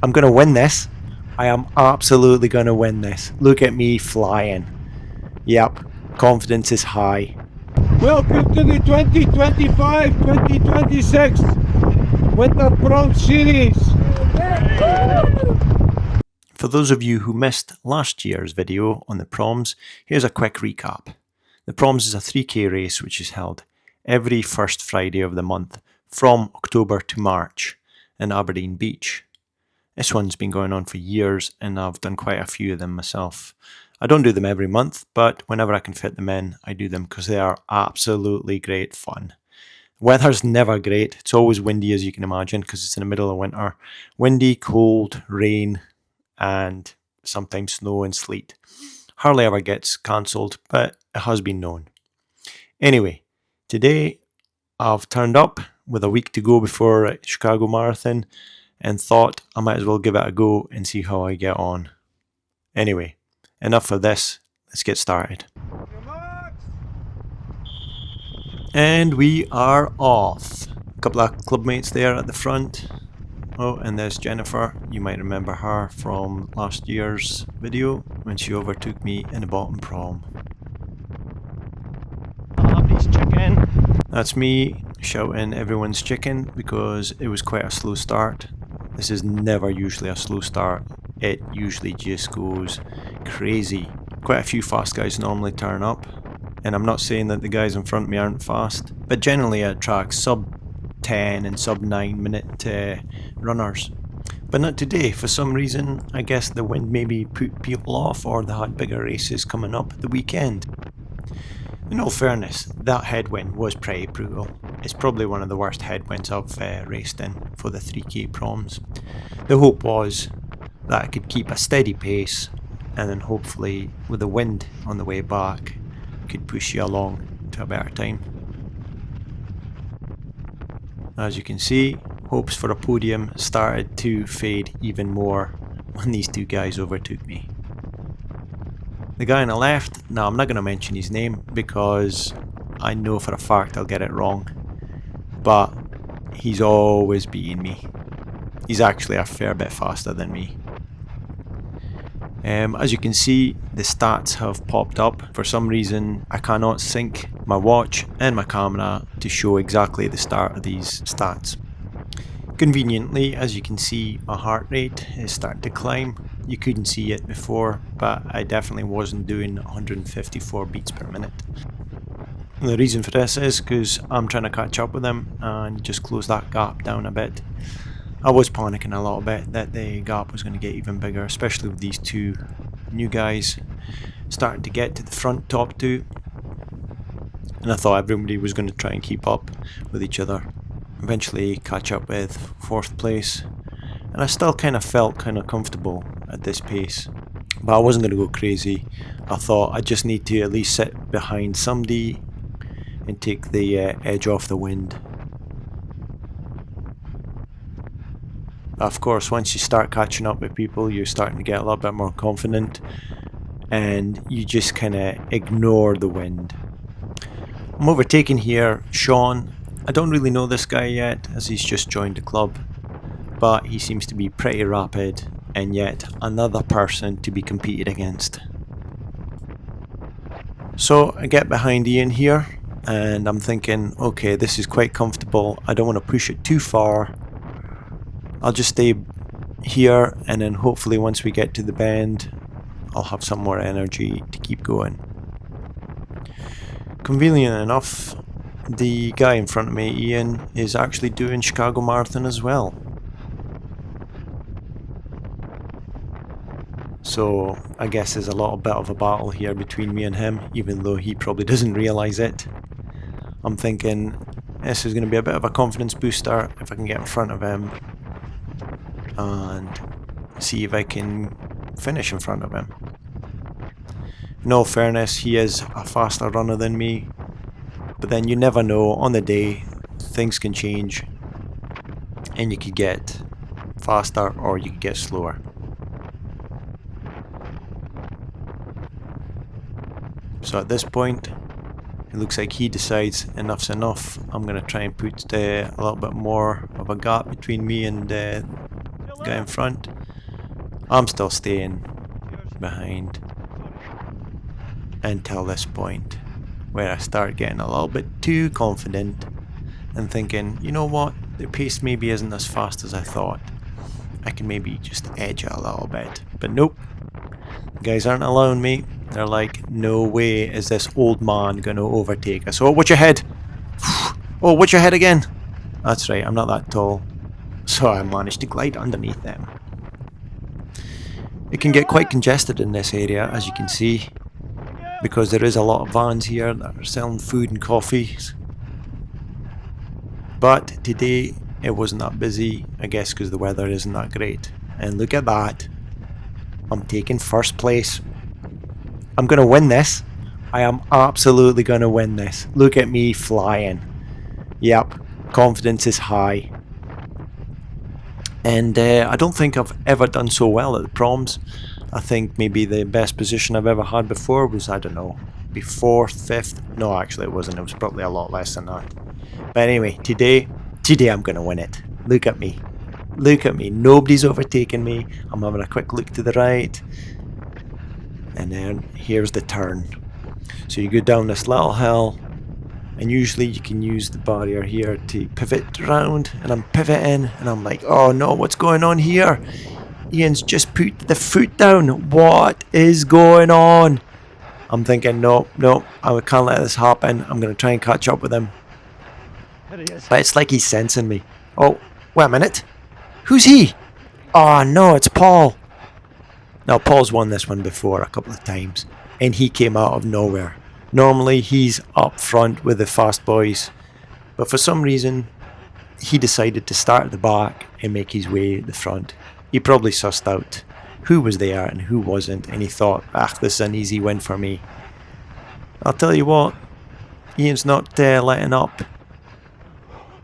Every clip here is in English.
I'm going to win this. I am absolutely going to win this. Look at me flying. Yep, confidence is high. Welcome to the 2025-2026 Winter Proms Series. For those of you who missed last year's video on the Proms, here's a quick recap. The Proms is a 3k race which is held every first Friday of the month from October to March in Aberdeen Beach. This one's been going on for years and I've done quite a few of them myself. I don't do them every month, but whenever I can fit them in, I do them because they are absolutely great fun. Weather's never great. It's always windy, as you can imagine, because it's in the middle of winter. Windy, cold, rain, and sometimes snow and sleet. Hardly ever gets cancelled, but it has been known. Anyway, today I've turned up with a week to go before Chicago Marathon and thought I might as well give it a go and see how I get on. Anyway, enough of this. Let's get started. And we are off. A couple of clubmates there at the front. Oh, and there's Jennifer. You might remember her from last year's video when she overtook me in the bottom prom. Abby's chicken. That's me shouting everyone's chicken because it was quite a slow start. This is never usually a slow start. It usually just goes crazy. Quite a few fast guys normally turn up. And I'm not saying that the guys in front of me aren't fast, but generally I attract sub 10 and sub 9 minute runners. But not today. For some reason, I guess the wind maybe put people off, or they had bigger races coming up at the weekend. In all fairness, that headwind was pretty brutal. It's probably one of the worst headwinds I've raced in for the 3k proms. The hope was that I could keep a steady pace, and then hopefully with the wind on the way back could push you along to a better time. As you can see, hopes for a podium started to fade even more when these two guys overtook me. The guy on the left, now I'm not going to mention his name because I know for a fact I'll get it wrong, but he's always beating me. He's actually a fair bit faster than me. As you can see, the stats have popped up. For some reason, I cannot sync my watch and my camera to show exactly the start of these stats. Conveniently, as you can see, my heart rate is starting to climb. You couldn't see it before, but I definitely wasn't doing 154 beats per minute. And the reason for this is because I'm trying to catch up with them and just close that gap down a bit. I was panicking a little bit that the gap was going to get even bigger, especially with these two new guys starting to get to the front top two. And I thought everybody was going to try and keep up with each other. Eventually catch up with 4th place. And I still kind of felt kind of comfortable at this pace. But I wasn't going to go crazy. I thought I just need to at least sit behind somebody and take the edge off the wind. Of course, once you start catching up with people, you're starting to get a little bit more confident and you just kind of ignore the wind. I'm overtaking here Sean. I don't really know this guy yet as he's just joined the club, but he seems to be pretty rapid and yet another person to be competed against. So I get behind Ian here and I'm thinking, okay, this is quite comfortable. I don't want to push it too far. I'll just stay here and then hopefully once we get to the bend I'll have some more energy to keep going. Convenient enough, the guy in front of me, Ian, is actually doing Chicago Marathon as well. So I guess there's a little bit of a battle here between me and him, even though he probably doesn't realise it. I'm thinking this is going to be a bit of a confidence booster if I can get in front of him and see if I can finish in front of him. In all fairness, he is a faster runner than me, but then you never know, on the day things can change and you could get faster or you could get slower. So at this point it looks like he decides enough's enough. I'm going to try and put a little bit more of a gap between me and guy in front. I'm still staying behind until this point where I start getting a little bit too confident and thinking, you know what, the pace maybe isn't as fast as I thought. I can maybe just edge it a little bit. But nope, the guys aren't allowing me. They're like, no way is this old man going to overtake us. Oh, watch your head. Oh, watch your head again. That's right, I'm not that tall. So I managed to glide underneath them. It can get quite congested in this area, as you can see, because there is a lot of vans here that are selling food and coffees. But today it wasn't that busy, I guess because the weather isn't that great. And look at that. I'm taking first place. I'm going to win this. I am absolutely going to win this. Look at me flying. Yep, confidence is high. And I don't think I've ever done so well at the proms. I think maybe the best position I've ever had before was, I don't know, be 4th, 5th. No, actually it wasn't. It was probably a lot less than that. But anyway, today I'm going to win it. Look at me. Look at me. Nobody's overtaken me. I'm having a quick look to the right. And then here's the turn. So you go down this little hill. And usually you can use the barrier here to pivot around. And I'm pivoting. And I'm like, oh no, what's going on here? Ian's just put the foot down. What is going on? I'm thinking, no, I can't let this happen. I'm going to try and catch up with him. But it's like he's sensing me. Oh, wait a minute. Who's he? Oh no, it's Paul. Now Paul's won this one before a couple of times. And he came out of nowhere. Normally he's up front with the fast boys. But for some reason, he decided to start at the back and make his way at the front. He probably sussed out who was there and who wasn't. And he thought, this is an easy win for me. I'll tell you what, Ian's not letting up.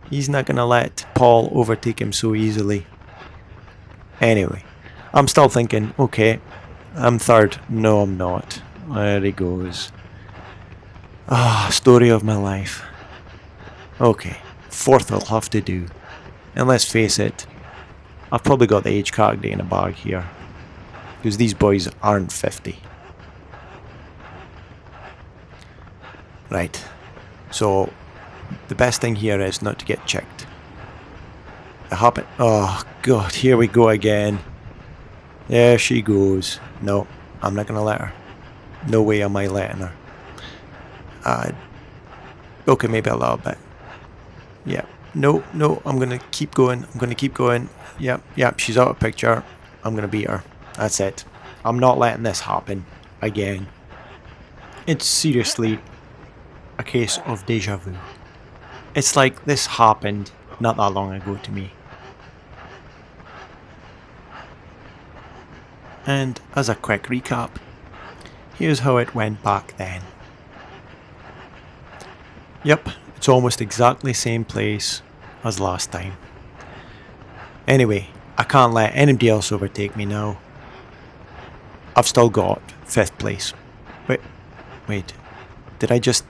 He's not going to let Paul overtake him so easily. Anyway, I'm still thinking, okay, I'm third. No, I'm not. There he goes. Story of my life. Okay, 4th will have to do. And let's face it, I've probably got the age category in a bag here. Because these boys aren't 50. Right, so the best thing here is not to get checked. Oh god, here we go again. There she goes. No, I'm not gonna let her. No way am I letting her. Okay, maybe a little bit. Yeah. No, I'm gonna keep going. Yep, she's out of picture. I'm gonna beat her. That's it. I'm not letting this happen again. It's seriously a case of deja vu. It's like this happened not that long ago to me. And as a quick recap, here's how it went back then. Yep, it's almost exactly the same place as last time. Anyway, I can't let anybody else overtake me now. I've still got 5th place. Wait, did I just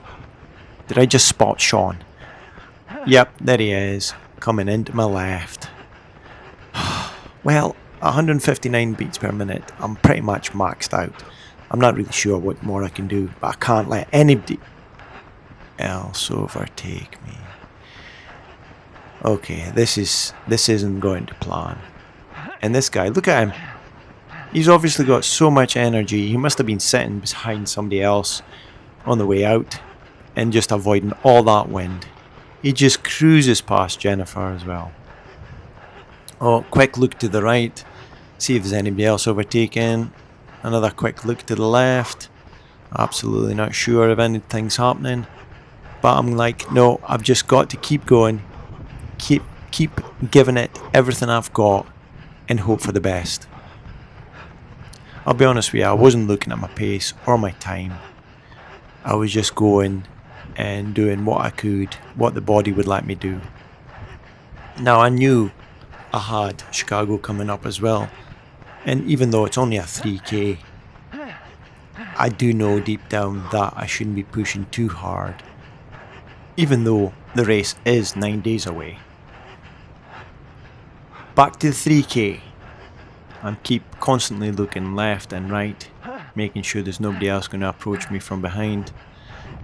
spot Sean? Yep, there he is, coming into my left. Well, 159 beats per minute, I'm pretty much maxed out. I'm not really sure what more I can do, but I can't let anybody else overtake me. Okay, this isn't going to plan. And this guy, look at him. He's obviously got so much energy. He must have been sitting behind somebody else on the way out and just avoiding all that wind. He just cruises past Jennifer as well. Oh, quick look to the right. See if there's anybody else overtaken. Another quick look to the left. Absolutely not sure if anything's happening. But I'm like, no, I've just got to keep going. Keep giving it everything I've got and hope for the best. I'll be honest with you, I wasn't looking at my pace or my time. I was just going and doing what I could, what the body would let me do. Now I knew I had Chicago coming up as well. And even though it's only a 3k, I do know deep down that I shouldn't be pushing too hard. Even though the race is 9 days away. Back to the 3k. I keep constantly looking left and right, making sure there's nobody else going to approach me from behind.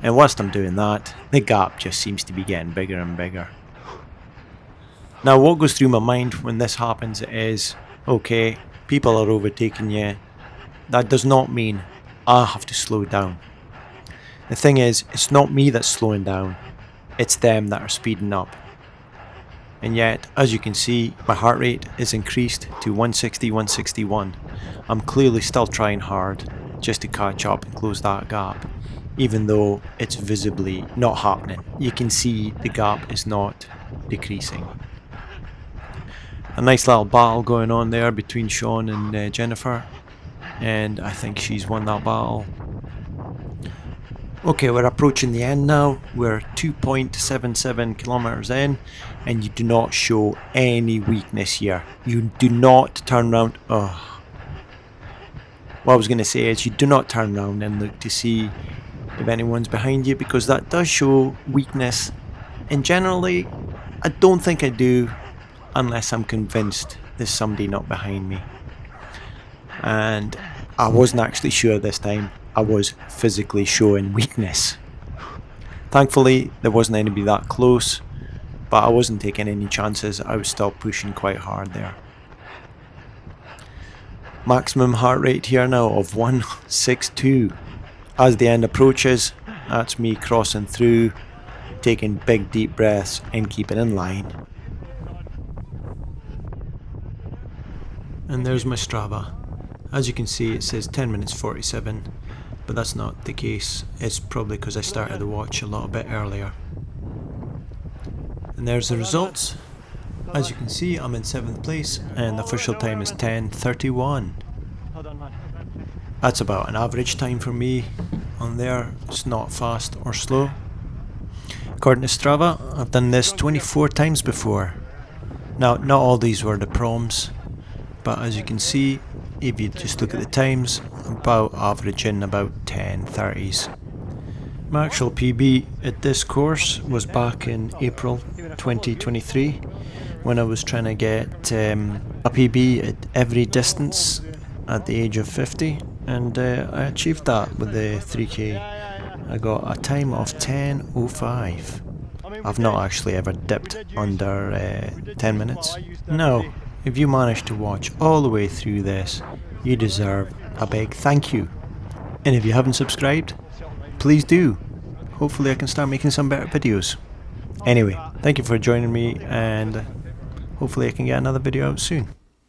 And whilst I'm doing that, the gap just seems to be getting bigger and bigger. Now what goes through my mind when this happens is, okay, people are overtaking you. That does not mean I have to slow down. The thing is, it's not me that's slowing down, it's them that are speeding up. And yet, as you can see, my heart rate is increased to 160, 161. I'm clearly still trying hard just to catch up and close that gap, even though it's visibly not happening. You can see the gap is not decreasing. A nice little battle going on there between Sean and Jennifer, and I think she's won that battle. Okay, we're approaching the end now. We're 2.77 kilometers in, and you do not show any weakness here. You do not turn around. Oh. What I was going to say is you do not turn around and look to see if anyone's behind you, because that does show weakness. And generally, I don't think I do unless I'm convinced there's somebody not behind me. And I wasn't actually sure this time. I was physically showing weakness. Thankfully, there wasn't anybody that close, but I wasn't taking any chances. I was still pushing quite hard there. Maximum heart rate here now of 162. As the end approaches, that's me crossing through, taking big deep breaths and keeping in line. And there's my Strava. As you can see, it says 10 minutes 47, but that's not the case. It's probably because I started the watch a little bit earlier. And there's the results. As you can see, I'm in 7th place and the official time is 10:31. That's about an average time for me on there. It's not fast or slow. According to Strava, I've done this 24 times before. Now, not all these were the proms, but as you can see, if you just look at the times, about averaging about 10:30s. My actual PB at this course was back in April 2023 when I was trying to get a PB at every distance at the age of 50, and I achieved that with the 3k. I got a time of 10:05. I've not actually ever dipped under 10 minutes. Now, if you managed to watch all the way through this, you deserve a big thank you. And if you haven't subscribed, please do. Hopefully I can start making some better videos. Anyway, thank you for joining me, and hopefully I can get another video out soon.